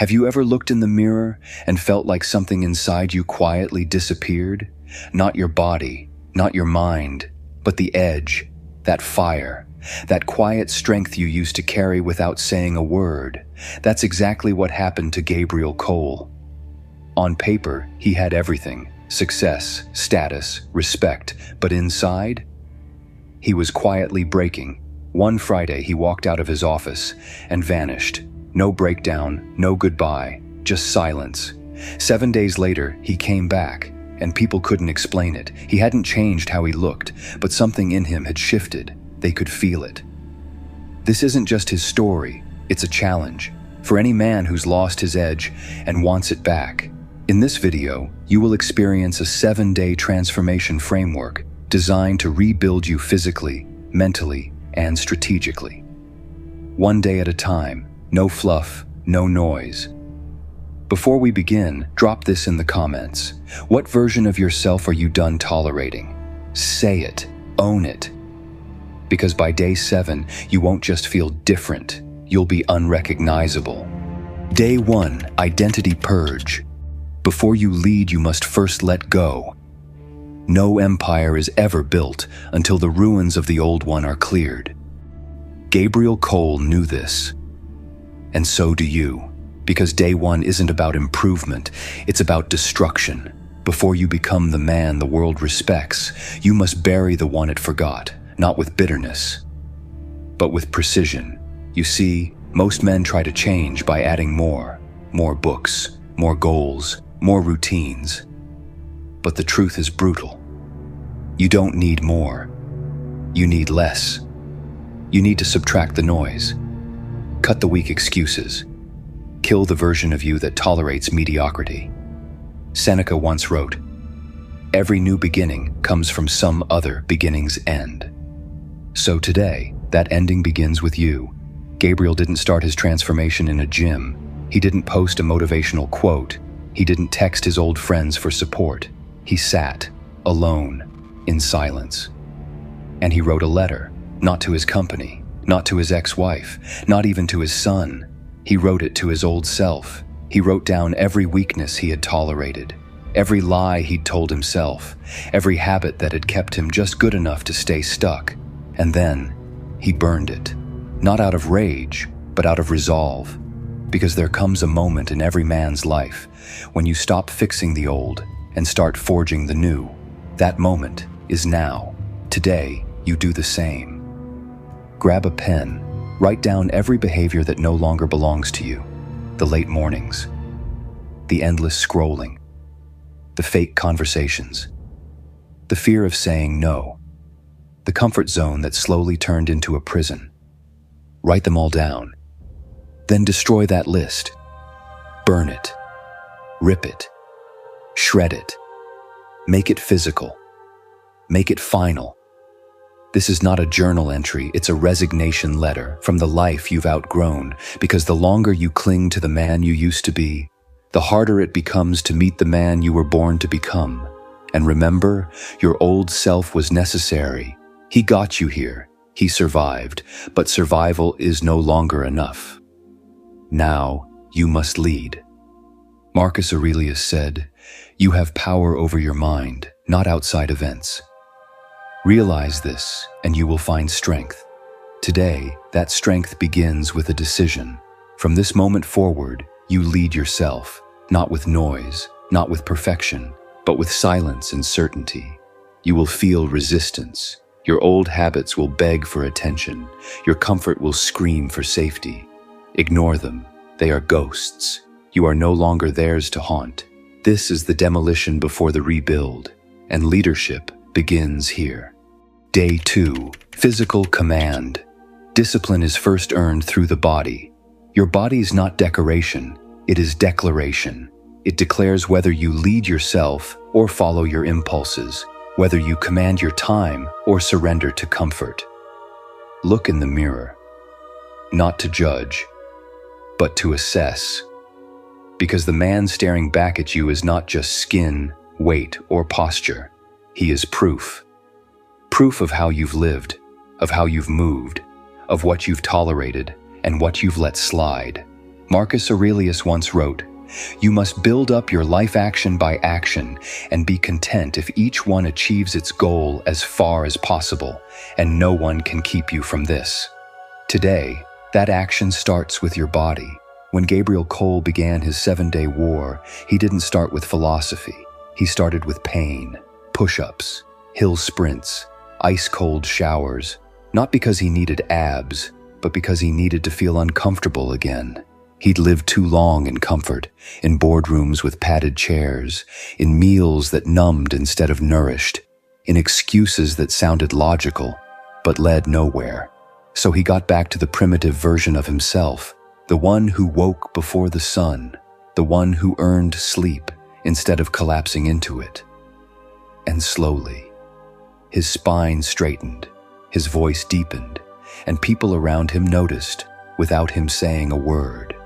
Have you ever looked in the mirror and felt like something inside you quietly disappeared? Not your body, not your mind, but the edge, that fire, that quiet strength you used to carry without saying a word. That's exactly what happened to Gabriel Cole. On paper, he had everything: success, status, respect, but inside, he was quietly breaking. One Friday, he walked out of his office and vanished. No breakdown, no goodbye, just silence. 7 days later, he came back, and people couldn't explain it. He hadn't changed how he looked, but something in him had shifted. They could feel it. This isn't just his story, it's a challenge for any man who's lost his edge and wants it back. In this video, you will experience a 7-day transformation framework designed to rebuild you physically, mentally, and strategically. 1 day at a time, no fluff, no noise. Before we begin, drop this in the comments. What version of yourself are you done tolerating? Say it, own it. Because by day 7, you won't just feel different, you'll be unrecognizable. Day 1, Identity Purge. Before you lead, you must first let go. No empire is ever built until the ruins of the old one are cleared. Gabriel Cole knew this. And so do you. Because day 1 isn't about improvement, it's about destruction. Before you become the man the world respects, you must bury the one it forgot, not with bitterness, but with precision. You see, most men try to change by adding more books, more goals, more routines. But the truth is brutal. You don't need more. You need less. You need to subtract the noise. Cut the weak excuses. Kill the version of you that tolerates mediocrity. Seneca once wrote, "Every new beginning comes from some other beginning's end." So today, that ending begins with you. Gabriel didn't start his transformation in a gym. He didn't post a motivational quote. He didn't text his old friends for support. He sat, alone, in silence. And he wrote a letter, not to his company, not to his ex-wife, not even to his son. He wrote it to his old self. He wrote down every weakness he had tolerated, every lie he'd told himself, every habit that had kept him just good enough to stay stuck. And then, he burned it. Not out of rage, but out of resolve. Because there comes a moment in every man's life when you stop fixing the old and start forging the new. That moment is now. Today, you do the same. Grab a pen. Write down every behavior that no longer belongs to you. The late mornings, the endless scrolling, the fake conversations, the fear of saying no, the comfort zone that slowly turned into a prison. Write them all down. Then destroy that list. Burn it. Rip it. Shred it. Make it physical. Make it final. This is not a journal entry, it's a resignation letter from the life you've outgrown, because the longer you cling to the man you used to be, the harder it becomes to meet the man you were born to become. And remember, your old self was necessary. He got you here. He survived, but survival is no longer enough. Now, you must lead. Marcus Aurelius said, "You have power over your mind, not outside events." Realize this, and you will find strength. Today, that strength begins with a decision. From this moment forward, you lead yourself, not with noise, not with perfection, but with silence and certainty. You will feel resistance. Your old habits will beg for attention. Your comfort will scream for safety. Ignore them. They are ghosts. You are no longer theirs to haunt. This is the demolition before the rebuild, and leadership begins here. Day 2, Physical Command. Discipline is first earned through the body. Your body is not decoration, it is declaration. It declares whether you lead yourself or follow your impulses, whether you command your time or surrender to comfort. Look in the mirror, not to judge, but to assess. Because the man staring back at you is not just skin, weight, or posture. He is proof. Proof of how you've lived, of how you've moved, of what you've tolerated, and what you've let slide. Marcus Aurelius once wrote, "You must build up your life action by action and be content if each one achieves its goal as far as possible, and no one can keep you from this." Today, that action starts with your body. When Gabriel Cole began his 7-day war, he didn't start with philosophy. He started with pain, push-ups, hill sprints, ice-cold showers, not because he needed abs, but because he needed to feel uncomfortable again. He'd lived too long in comfort, in boardrooms with padded chairs, in meals that numbed instead of nourished, in excuses that sounded logical, but led nowhere. So he got back to the primitive version of himself, the one who woke before the sun, the one who earned sleep instead of collapsing into it. And slowly, his spine straightened, his voice deepened, and people around him noticed without him saying a word.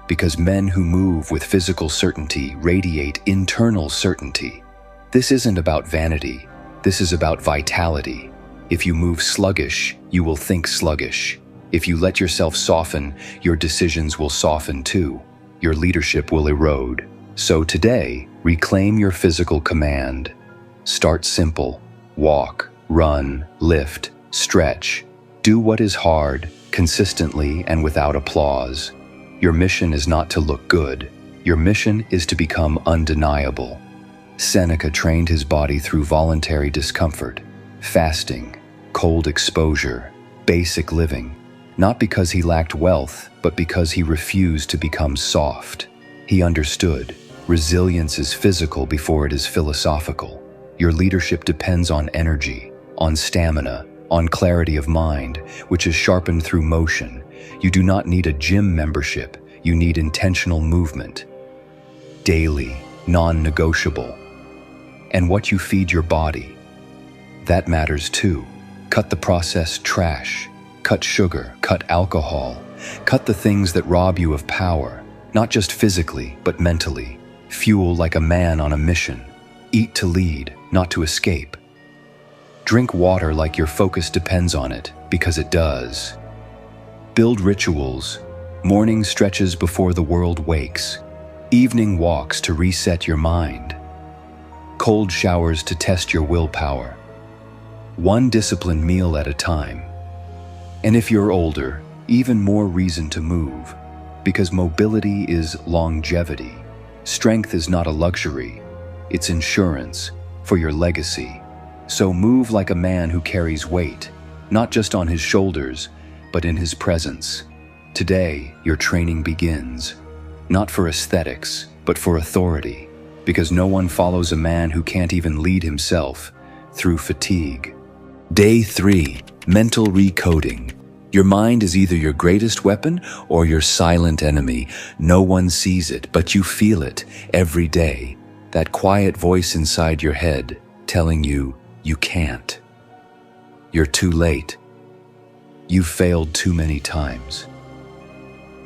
Because men who move with physical certainty radiate internal certainty. This isn't about vanity, this is about vitality. If you move sluggish, you will think sluggish. If you let yourself soften, your decisions will soften too. Your leadership will erode. So today, reclaim your physical command. Start simple. Walk, run, lift, stretch. Do what is hard, consistently and without applause. Your mission is not to look good. Your mission is to become undeniable. Seneca trained his body through voluntary discomfort, fasting, cold exposure, basic living, not because he lacked wealth, but because he refused to become soft. He understood resilience is physical before it is philosophical. Your leadership depends on energy, on stamina, on clarity of mind, which is sharpened through motion. You do not need a gym membership, you need intentional movement. Daily, non-negotiable. And what you feed your body, that matters too. Cut the processed trash, cut sugar, cut alcohol, cut the things that rob you of power, not just physically, but mentally. Fuel like a man on a mission. Eat to lead, not to escape. Drink water like your focus depends on it, because it does. Build rituals, morning stretches before the world wakes, evening walks to reset your mind, cold showers to test your willpower, one disciplined meal at a time. And if you're older, even more reason to move, because mobility is longevity. Strength is not a luxury, it's insurance for your legacy. So move like a man who carries weight, not just on his shoulders, but in his presence. Today, your training begins, not for aesthetics, but for authority, because no one follows a man who can't even lead himself through fatigue. Day 3, mental recoding. Your mind is either your greatest weapon or your silent enemy. No one sees it, but you feel it every day. That quiet voice inside your head telling you you can't. You're too late. You've failed too many times.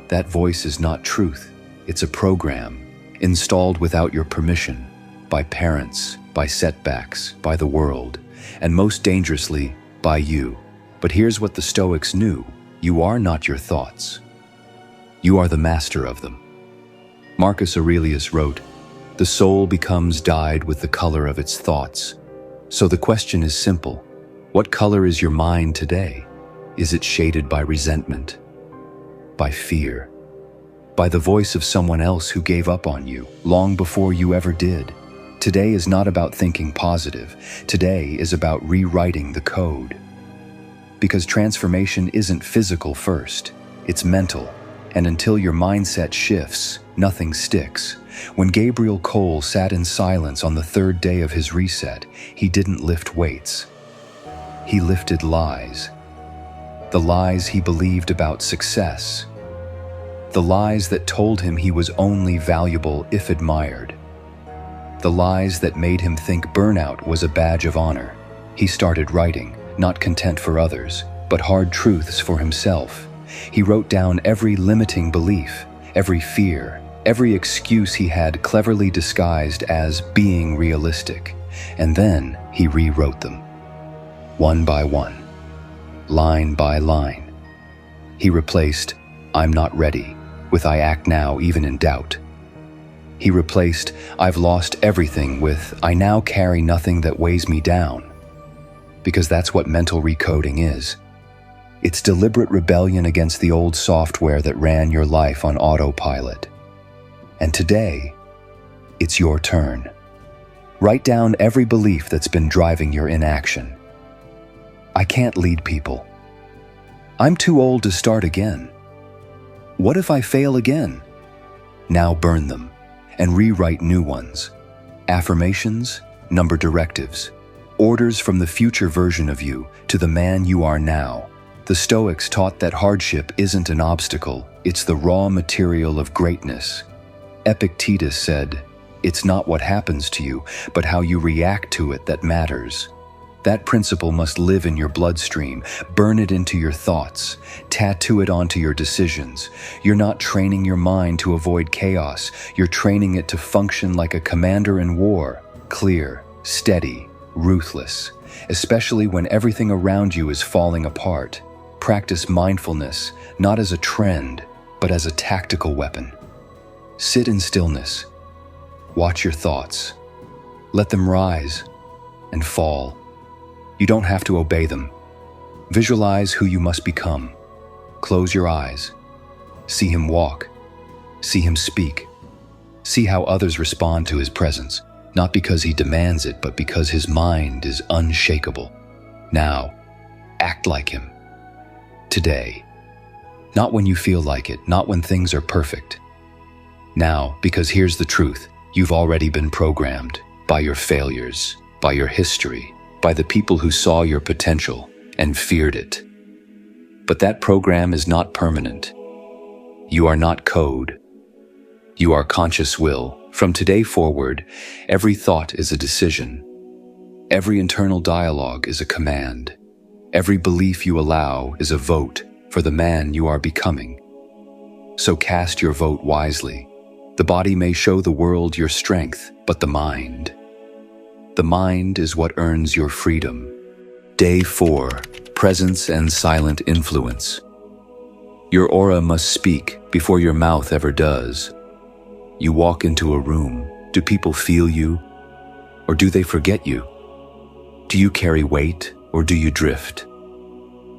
That voice is not truth. It's a program, installed without your permission, by parents, by setbacks, by the world, and most dangerously, by you. But here's what the Stoics knew. You are not your thoughts. You are the master of them. Marcus Aurelius wrote, "The soul becomes dyed with the color of its thoughts." So the question is simple. What color is your mind today? Is it shaded by resentment? By fear? By the voice of someone else who gave up on you long before you ever did? Today is not about thinking positive. Today is about rewriting the code. Because transformation isn't physical first, it's mental. And until your mindset shifts, nothing sticks. When Gabriel Cole sat in silence on the 3rd day of his reset, he didn't lift weights. He lifted lies. The lies he believed about success. The lies that told him he was only valuable if admired. The lies that made him think burnout was a badge of honor. He started writing, not content for others, but hard truths for himself. He wrote down every limiting belief, every fear, every excuse he had cleverly disguised as being realistic. And then he rewrote them. One by one, line by line. He replaced, "I'm not ready," with I act now even in doubt. He replaced I've lost everything with I now carry nothing that weighs me down. Because that's what mental recoding is. It's deliberate rebellion against the old software that ran your life on autopilot. And today, it's your turn. Write down every belief that's been driving your inaction. I can't lead people. I'm too old to start again. What if I fail again? Now burn them and rewrite new ones. Affirmations, number directives, orders from the future version of you to the man you are now. The Stoics taught that hardship isn't an obstacle, it's the raw material of greatness. Epictetus said, "It's not what happens to you, but how you react to it that matters." That principle must live in your bloodstream. Burn it into your thoughts. Tattoo it onto your decisions. You're not training your mind to avoid chaos. You're training it to function like a commander in war. Clear, steady, ruthless. Especially when everything around you is falling apart. Practice mindfulness, not as a trend, but as a tactical weapon. Sit in stillness. Watch your thoughts. Let them rise and fall. You don't have to obey them. Visualize who you must become. Close your eyes. See him walk. See him speak. See how others respond to his presence, not because he demands it, but because his mind is unshakable. Now, act like him. Today. Not when you feel like it, not when things are perfect. Now, because here's the truth. You've already been programmed by your failures, by your history, by the people who saw your potential and feared it. But that program is not permanent. You are not code. You are conscious will. From today forward, every thought is a decision. Every internal dialogue is a command. Every belief you allow is a vote for the man you are becoming. So cast your vote wisely. The body may show the world your strength, but the mind is what earns your freedom. Day 4, presence and silent influence. Your aura must speak before your mouth ever does. You walk into a room. Do people feel you, or do they forget you? Do you carry weight, or do you drift?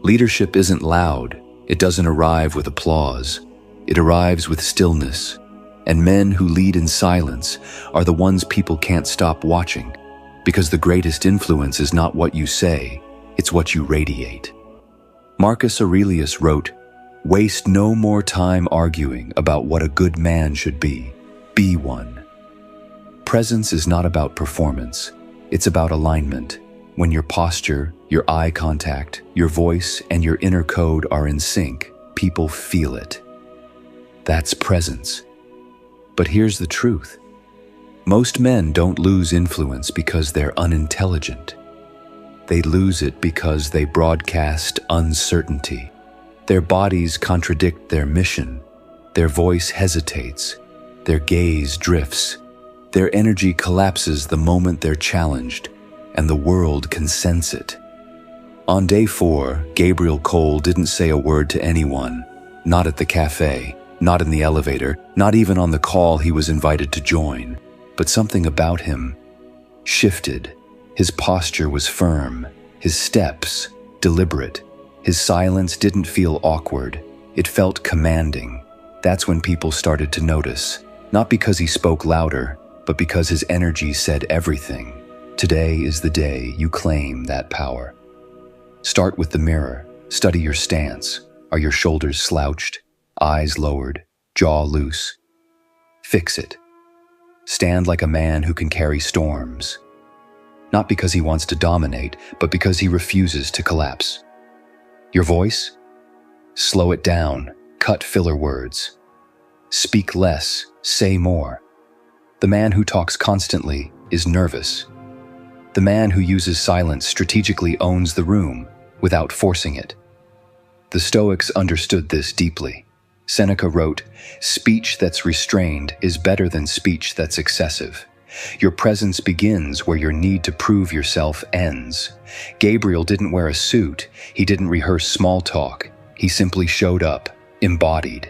Leadership isn't loud. It doesn't arrive with applause. It arrives with stillness. And men who lead in silence are the ones people can't stop watching, because the greatest influence is not what you say, it's what you radiate. Marcus Aurelius wrote, "Waste no more time arguing about what a good man should be. Be one." Presence is not about performance, it's about alignment. When your posture, your eye contact, your voice, and your inner code are in sync, people feel it. That's presence. But here's the truth. Most men don't lose influence because they're unintelligent. They lose it because they broadcast uncertainty. Their bodies contradict their mission. Their voice hesitates. Their gaze drifts. Their energy collapses the moment they're challenged, and the world can sense it. On day 4, Gabriel Cole didn't say a word to anyone, not at the cafe, not in the elevator, not even on the call he was invited to join. But something about him shifted. His posture was firm, his steps deliberate. His silence didn't feel awkward, it felt commanding. That's when people started to notice, not because he spoke louder, but because his energy said everything. Today is the day you claim that power. Start with the mirror. Study your stance. Are your shoulders slouched? Eyes lowered? Jaw loose? Fix it. Stand like a man who can carry storms. Not because he wants to dominate, but because he refuses to collapse. Your voice? Slow it down. Cut filler words. Speak less. Say more. The man who talks constantly is nervous. The man who uses silence strategically owns the room without forcing it. The Stoics understood this deeply. Seneca wrote, "Speech that's restrained is better than speech that's excessive." Your presence begins where your need to prove yourself ends. Gabriel didn't wear a suit. He didn't rehearse small talk. He simply showed up, embodied.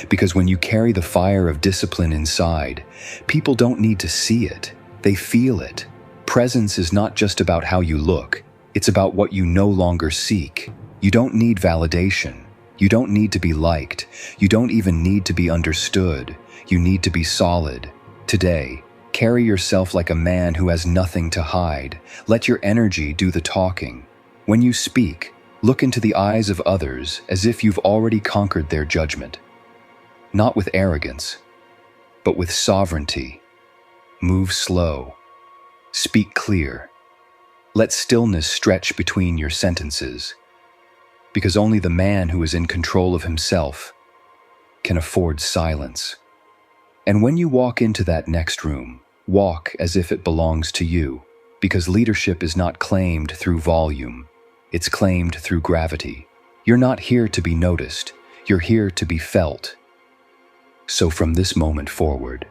Because when you carry the fire of discipline inside, people don't need to see it, they feel it. Presence is not just about how you look, it's about what you no longer seek. You don't need validation. You don't need to be liked. You don't even need to be understood. You need to be solid. Today, carry yourself like a man who has nothing to hide. Let your energy do the talking. When you speak, look into the eyes of others as if you've already conquered their judgment. Not with arrogance, but with sovereignty. Move slow. Speak clear. Let stillness stretch between your sentences. Because only the man who is in control of himself can afford silence. And when you walk into that next room, walk as if it belongs to you, because leadership is not claimed through volume, it's claimed through gravity. You're not here to be noticed, you're here to be felt. So from this moment forward,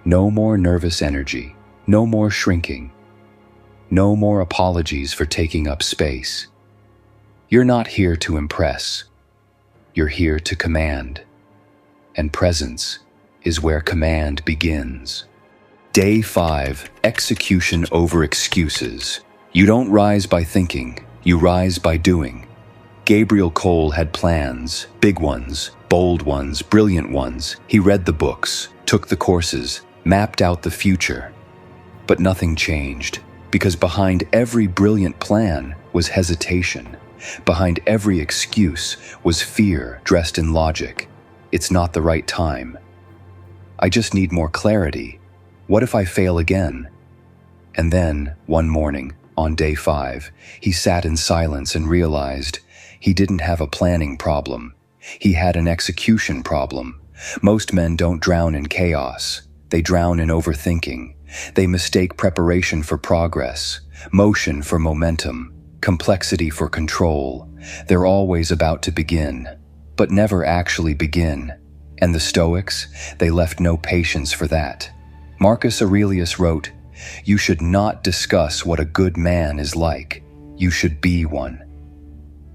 no more nervous energy, no more shrinking, no more apologies for taking up space. You're not here to impress, you're here to command, and presence is where command begins. Day 5, execution over excuses. You don't rise by thinking, you rise by doing. Gabriel Cole had plans, big ones, bold ones, brilliant ones. He read the books, took the courses, mapped out the future. But nothing changed, because behind every brilliant plan was hesitation. Behind every excuse was fear dressed in logic. It's not the right time. I just need more clarity. What if I fail again? And then, one morning, on day 5, he sat in silence and realized he didn't have a planning problem. He had an execution problem. Most men don't drown in chaos. They drown in overthinking. They mistake preparation for progress, motion for momentum, complexity for control. They're always about to begin, but never actually begin. And the Stoics, they left no patience for that. Marcus Aurelius wrote, "You should not discuss what a good man is like. You should be one."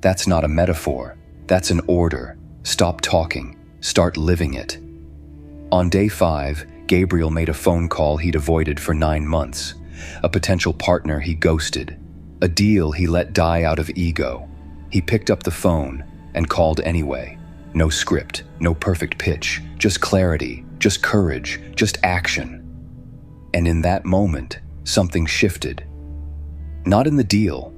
That's not a metaphor. That's an order. Stop talking. Start living it. On day 5, Gabriel made a phone call he'd avoided for 9 months, a potential partner he ghosted, a deal he let die out of ego. He picked up the phone and called anyway. No script, no perfect pitch, just clarity, just courage, just action. And in that moment, something shifted. Not in the deal,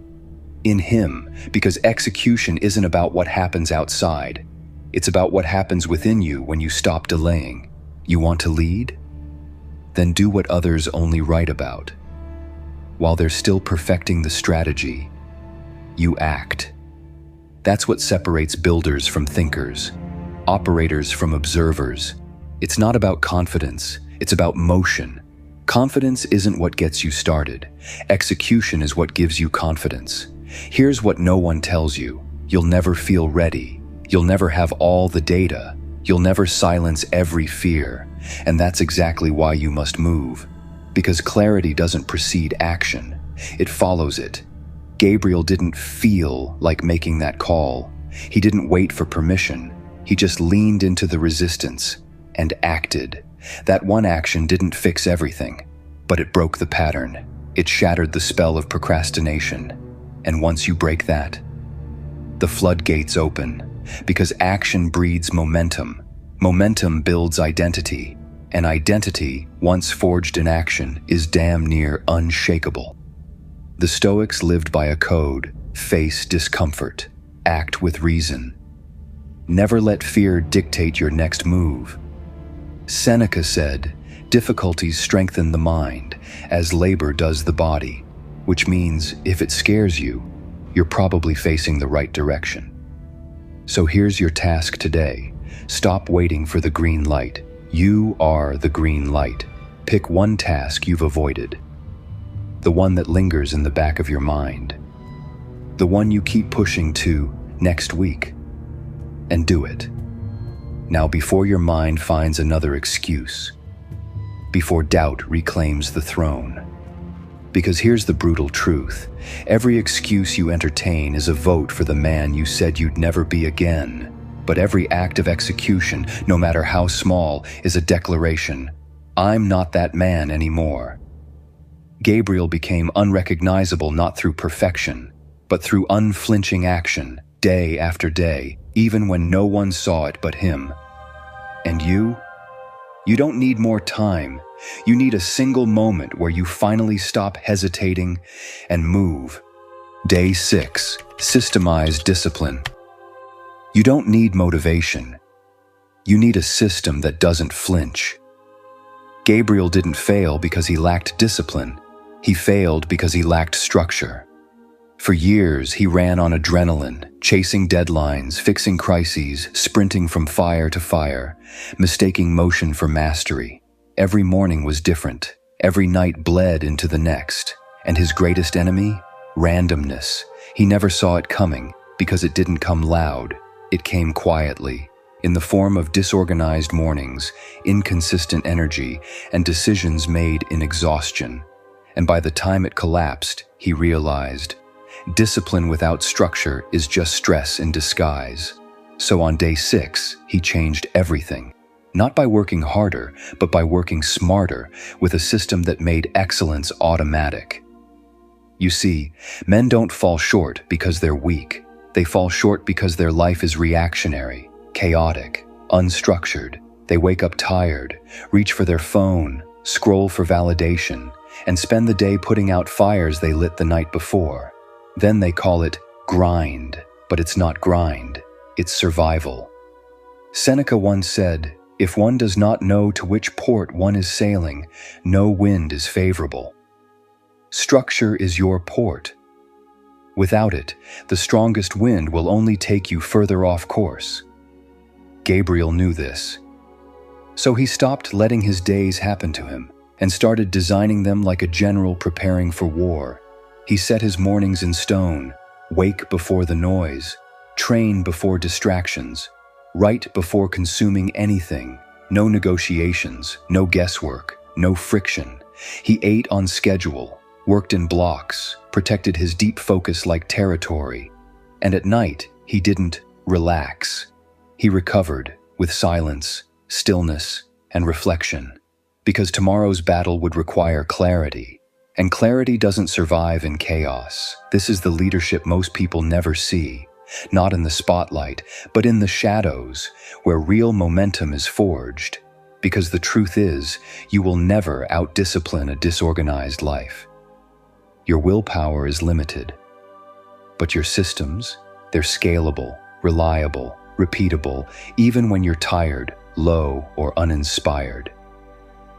in him, because execution isn't about what happens outside. It's about what happens within you when you stop delaying. You want to lead? Then do what others only write about. While they're still perfecting the strategy, you act. That's what separates builders from thinkers, operators from observers. It's not about confidence, it's about motion. Confidence isn't what gets you started. Execution is what gives you confidence. Here's what no one tells you. You'll never feel ready. You'll never have all the data. You'll never silence every fear. And that's exactly why you must move. Because clarity doesn't precede action. It follows it. Gabriel didn't feel like making that call. He didn't wait for permission. He just leaned into the resistance and acted. That one action didn't fix everything, but it broke the pattern. It shattered the spell of procrastination. And once you break that, the floodgates open, because action breeds momentum. Momentum builds identity, and identity, once forged in action, is damn near unshakable. The Stoics lived by a code: face discomfort, act with reason. Never let fear dictate your next move. Seneca said, "Difficulties strengthen the mind, as labor does the body," which means if it scares you, you're probably facing the right direction. So here's your task today. Stop waiting for the green light. You are the green light. Pick one task you've avoided. The one that lingers in the back of your mind. The one you keep pushing to next week. And do it. Now, before your mind finds another excuse, before doubt reclaims the throne. Because here's the brutal truth. Every excuse you entertain is a vote for the man you said you'd never be again. but every act of execution, no matter how small, is a declaration. I'm not that man anymore. Gabriel became unrecognizable not through perfection, but through unflinching action, day after day, even when no one saw it but him. And you? You don't need more time. You need a single moment where you finally stop hesitating and move. Day 6. Systemized discipline. You don't need motivation. You need a system that doesn't flinch. Gabriel didn't fail because he lacked discipline. He failed because he lacked structure. For years, he ran on adrenaline, chasing deadlines, fixing crises, sprinting from fire to fire, mistaking motion for mastery. Every morning was different. Every night bled into the next. And his greatest enemy? Randomness. He never saw it coming because it didn't come loud. It came quietly, in the form of disorganized mornings, inconsistent energy, and decisions made in exhaustion. And by the time it collapsed, he realized, discipline without structure is just stress in disguise. So on day 6, he changed everything. Not by working harder, but by working smarter, with a system that made excellence automatic. You see, men don't fall short because they're weak. They fall short because their life is reactionary, chaotic, unstructured. They wake up tired, reach for their phone, scroll for validation, and spend the day putting out fires they lit the night before. Then they call it grind, but it's not grind, it's survival. Seneca once said, "If one does not know to which port one is sailing, no wind is favorable." Structure is your port. Without it, the strongest wind will only take you further off course. Gabriel knew this. So he stopped letting his days happen to him and started designing them like a general preparing for war. He set his mornings in stone, wake before the noise, train before distractions, write before consuming anything, no negotiations, no guesswork, no friction. He ate on schedule, worked in blocks, protected his deep focus like territory. And at night, he didn't relax. He recovered with silence, stillness, and reflection, because tomorrow's battle would require clarity. And clarity doesn't survive in chaos. This is the leadership most people never see, not in the spotlight, but in the shadows, where real momentum is forged. Because the truth is, you will never outdiscipline a disorganized life. Your willpower is limited, but your systems, they're scalable, reliable, repeatable, even when you're tired, low, or uninspired.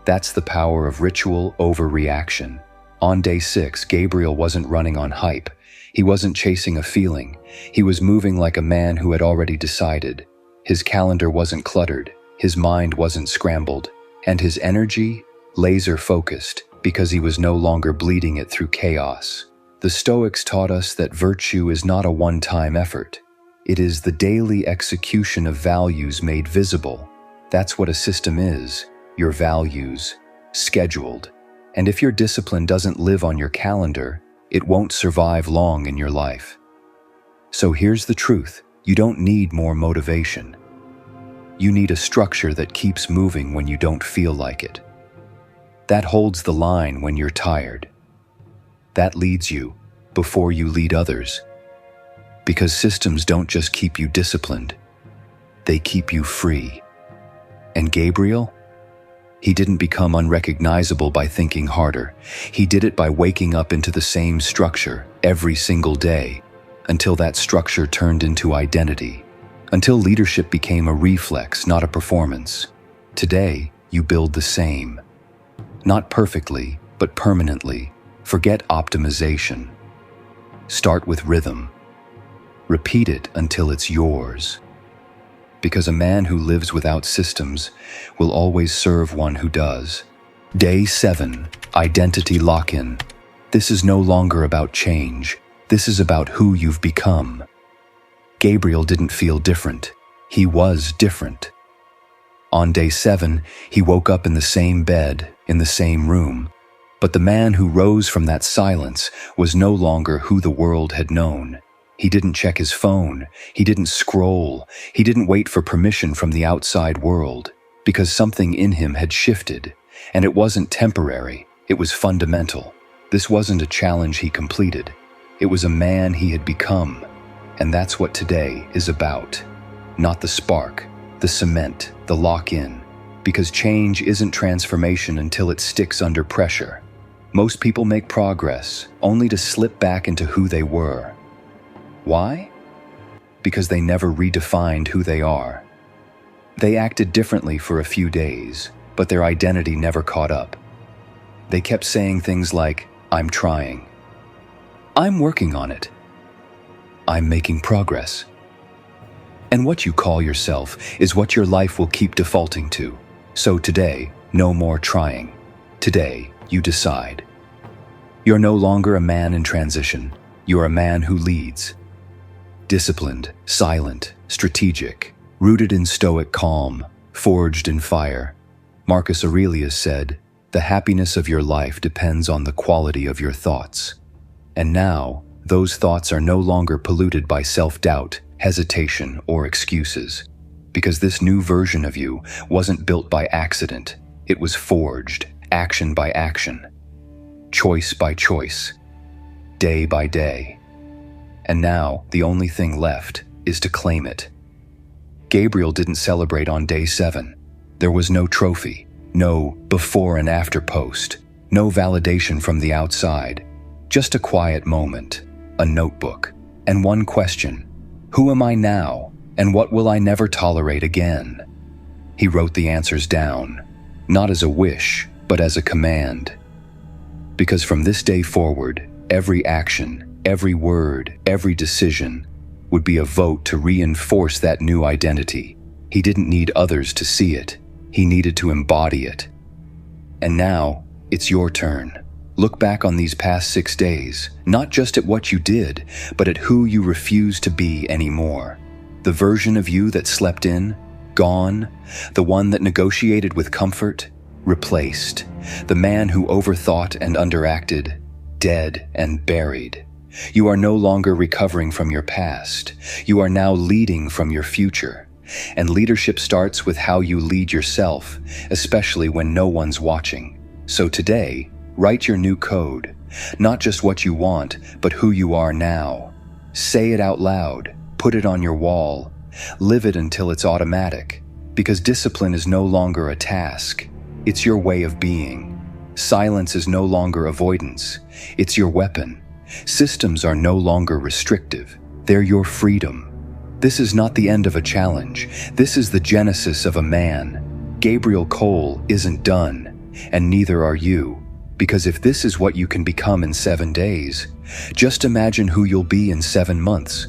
That's the power of ritual over reaction. On day 6, Gabriel wasn't running on hype. He wasn't chasing a feeling. He was moving like a man who had already decided. His calendar wasn't cluttered, his mind wasn't scrambled, and his energy, laser-focused, because he was no longer bleeding it through chaos. The Stoics taught us that virtue is not a one-time effort. It is the daily execution of values made visible. That's what a system is, your values, scheduled. And if your discipline doesn't live on your calendar, it won't survive long in your life. So here's the truth, you don't need more motivation. You need a structure that keeps moving when you don't feel like it. That holds the line when you're tired. That leads you before you lead others. Because systems don't just keep you disciplined, they keep you free. And Gabriel? He didn't become unrecognizable by thinking harder. He did it by waking up into the same structure every single day, until that structure turned into identity, until leadership became a reflex, not a performance. Today, you build the same. Not perfectly, but permanently. Forget optimization. Start with rhythm. Repeat it until it's yours. Because a man who lives without systems will always serve one who does. Day 7, Identity Lock-in. This is no longer about change. This is about who you've become. Gabriel didn't feel different. He was different. On day 7, he woke up in the same bed, in the same room. But the man who rose from that silence was no longer who the world had known. He didn't check his phone, he didn't scroll, he didn't wait for permission from the outside world, because something in him had shifted, and it wasn't temporary, it was fundamental. This wasn't a challenge he completed, it was a man he had become, and that's what today is about. Not the spark, the cement, the lock-in, because change isn't transformation until it sticks under pressure. Most people make progress, only to slip back into who they were. Why? Because they never redefined who they are. They acted differently for a few days, but their identity never caught up. They kept saying things like, "I'm trying," "I'm working on it," "I'm making progress." And what you call yourself is what your life will keep defaulting to. So today, no more trying. Today, you decide. You're no longer a man in transition. You're a man who leads. Disciplined, silent, strategic, rooted in Stoic calm, forged in fire. Marcus Aurelius said, "The happiness of your life depends on the quality of your thoughts." And now, those thoughts are no longer polluted by self-doubt, hesitation, or excuses. Because this new version of you wasn't built by accident. It was forged, action by action, choice by choice, day by day. And now, the only thing left is to claim it. Gabriel didn't celebrate on day 7. There was no trophy, no before and after post, no validation from the outside, just a quiet moment, a notebook, and one question: who am I now, and what will I never tolerate again? He wrote the answers down, not as a wish, but as a command. Because from this day forward, every action, every word, every decision would be a vote to reinforce that new identity. He didn't need others to see it. He needed to embody it. And now, it's your turn. Look back on these past 6 days, not just at what you did, but at who you refuse to be anymore. The version of you that slept in, gone, the one that negotiated with comfort, replaced, the man who overthought and underacted, dead and buried. You are no longer recovering from your past. You are now leading from your future. And leadership starts with how you lead yourself, especially when no one's watching. So today, write your new code, not just what you want, but who you are now. Say it out loud, put it on your wall, live it until it's automatic, because discipline is no longer a task, it's your way of being. Silence is no longer avoidance, it's your weapon. Systems are no longer restrictive, they're your freedom. This is not the end of a challenge, this is the genesis of a man. Gabriel Cole isn't done, and neither are you. Because if this is what you can become in 7 days, just imagine who you'll be in 7 months,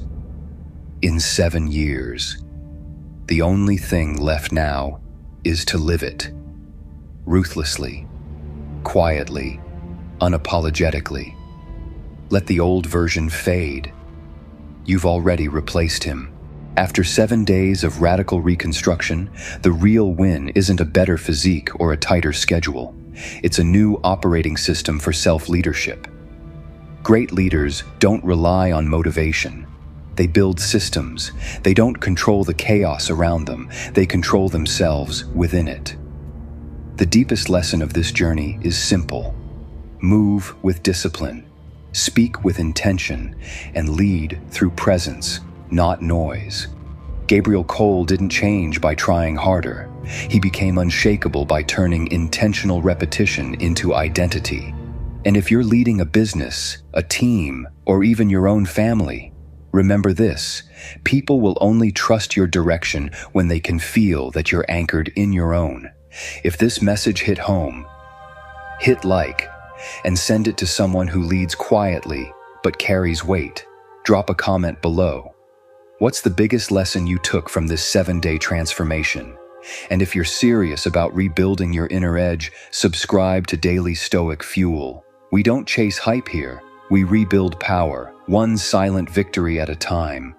in 7 years. The only thing left now is to live it. Ruthlessly, quietly, unapologetically. Let the old version fade. You've already replaced him. After 7 days of radical reconstruction, the real win isn't a better physique or a tighter schedule. It's a new operating system for self-leadership. Great leaders don't rely on motivation. They build systems. They don't control the chaos around them. They control themselves within it. The deepest lesson of this journey is simple. Move with discipline. Speak with intention, and lead through presence, not noise. Gabriel Cole didn't change by trying harder. He became unshakable by turning intentional repetition into identity. And if you're leading a business, a team, or even your own family, remember this: people will only trust your direction when they can feel that you're anchored in your own. If this message hit home, hit like, and send it to someone who leads quietly but carries weight. Drop a comment below. What's the biggest lesson you took from this 7-day transformation? And if you're serious about rebuilding your inner edge, subscribe to Daily Stoic Fuel. We don't chase hype here. We rebuild power, one silent victory at a time.